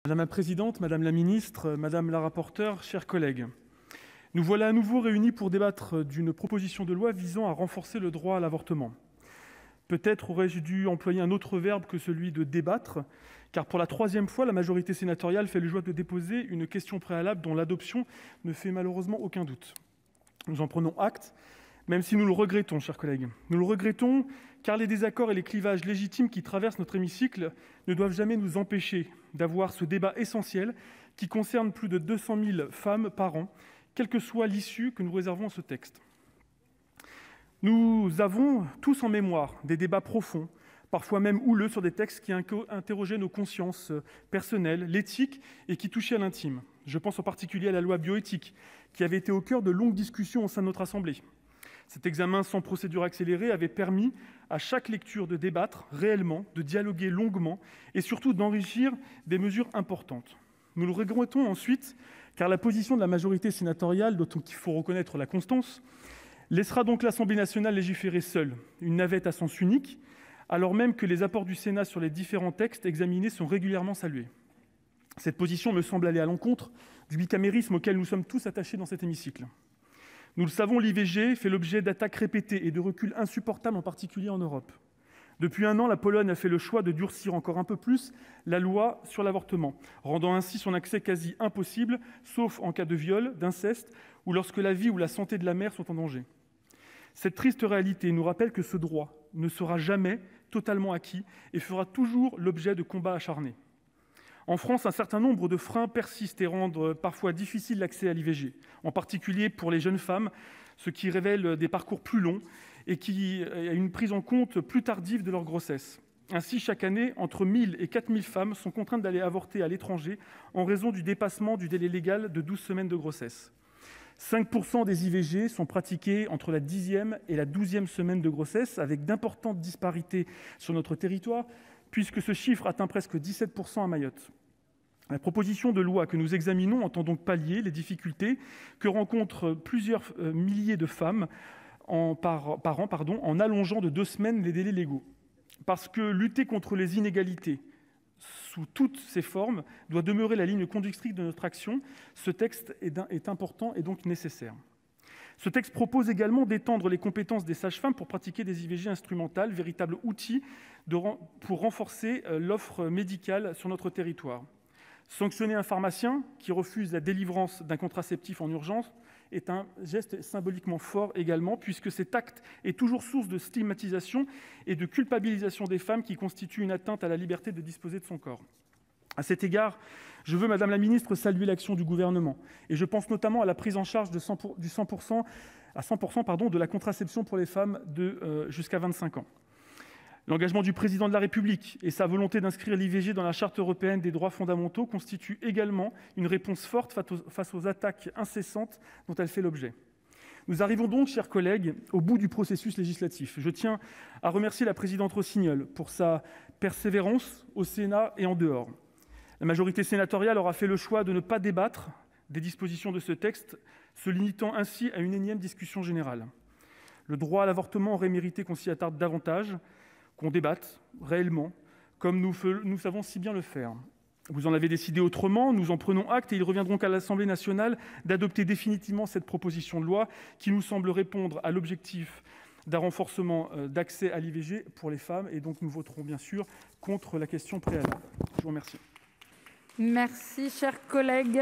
Madame la présidente, madame la ministre, madame la rapporteure, chers collègues, nous voilà à nouveau réunis pour débattre d'une proposition de loi visant à renforcer le droit à l'avortement. Peut-être aurais-je dû employer un autre verbe que celui de débattre, car pour la troisième fois, la majorité sénatoriale fait le choix de déposer une question préalable dont l'adoption ne fait malheureusement aucun doute. Nous en prenons acte, même si nous le regrettons, chers collègues. Nous le regrettons car les désaccords et les clivages légitimes qui traversent notre hémicycle ne doivent jamais nous empêcher d'avoir ce débat essentiel qui concerne plus de 200 000 femmes par an, quelle que soit l'issue que nous réservons à ce texte. Nous avons tous en mémoire des débats profonds, parfois même houleux, sur des textes qui interrogeaient nos consciences personnelles, l'éthique et qui touchaient à l'intime. Je pense en particulier à la loi bioéthique, qui avait été au cœur de longues discussions au sein de notre Assemblée. Cet examen sans procédure accélérée avait permis à chaque lecture de débattre réellement, de dialoguer longuement et surtout d'enrichir des mesures importantes. Nous le regrettons ensuite, car la position de la majorité sénatoriale, dont il faut reconnaître la constance, laissera donc l'Assemblée nationale légiférer seule, une navette à sens unique, alors même que les apports du Sénat sur les différents textes examinés sont régulièrement salués. Cette position me semble aller à l'encontre du bicamérisme auquel nous sommes tous attachés dans cet hémicycle. Nous le savons, l'IVG fait l'objet d'attaques répétées et de reculs insupportables, en particulier en Europe. Depuis 1 an, la Pologne a fait le choix de durcir encore un peu plus la loi sur l'avortement, rendant ainsi son accès quasi impossible, sauf en cas de viol, d'inceste ou lorsque la vie ou la santé de la mère sont en danger. Cette triste réalité nous rappelle que ce droit ne sera jamais totalement acquis et fera toujours l'objet de combats acharnés. En France, un certain nombre de freins persistent et rendent parfois difficile l'accès à l'IVG, en particulier pour les jeunes femmes, ce qui révèle des parcours plus longs et une prise en compte plus tardive de leur grossesse. Ainsi, chaque année, entre 1 000 et 4 000 femmes sont contraintes d'aller avorter à l'étranger en raison du dépassement du délai légal de 12 semaines de grossesse. 5% des IVG sont pratiquées entre la 10e et la 12e semaine de grossesse, avec d'importantes disparités sur notre territoire, puisque ce chiffre atteint presque 17% à Mayotte. La proposition de loi que nous examinons entend donc pallier les difficultés que rencontrent plusieurs milliers de femmes par an en allongeant de 2 semaines les délais légaux. Parce que lutter contre les inégalités sous toutes ses formes doit demeurer la ligne conductrice de notre action, ce texte est important et donc nécessaire. Ce texte propose également d'étendre les compétences des sages-femmes pour pratiquer des IVG instrumentales, véritable outil pour renforcer l'offre médicale sur notre territoire. Sanctionner un pharmacien qui refuse la délivrance d'un contraceptif en urgence est un geste symboliquement fort également, puisque cet acte est toujours source de stigmatisation et de culpabilisation des femmes qui constituent une atteinte à la liberté de disposer de son corps. À cet égard, je veux, madame la ministre, saluer l'action du Gouvernement, et je pense notamment à la prise en charge à 100% de la contraception pour les femmes jusqu'à 25 ans. L'engagement du Président de la République et sa volonté d'inscrire l'IVG dans la Charte européenne des droits fondamentaux constituent également une réponse forte face aux attaques incessantes dont elle fait l'objet. Nous arrivons donc, chers collègues, au bout du processus législatif. Je tiens à remercier la présidente Rossignol pour sa persévérance au Sénat et en dehors. La majorité sénatoriale aura fait le choix de ne pas débattre des dispositions de ce texte, se limitant ainsi à une énième discussion générale. Le droit à l'avortement aurait mérité qu'on s'y attarde davantage, qu'on débatte réellement, comme nous savons si bien le faire. Vous en avez décidé autrement, nous en prenons acte et il revient donc à l'Assemblée nationale d'adopter définitivement cette proposition de loi qui nous semble répondre à l'objectif d'un renforcement d'accès à l'IVG pour les femmes, et donc nous voterons bien sûr contre la question préalable. Je vous remercie. Merci, cher collègue.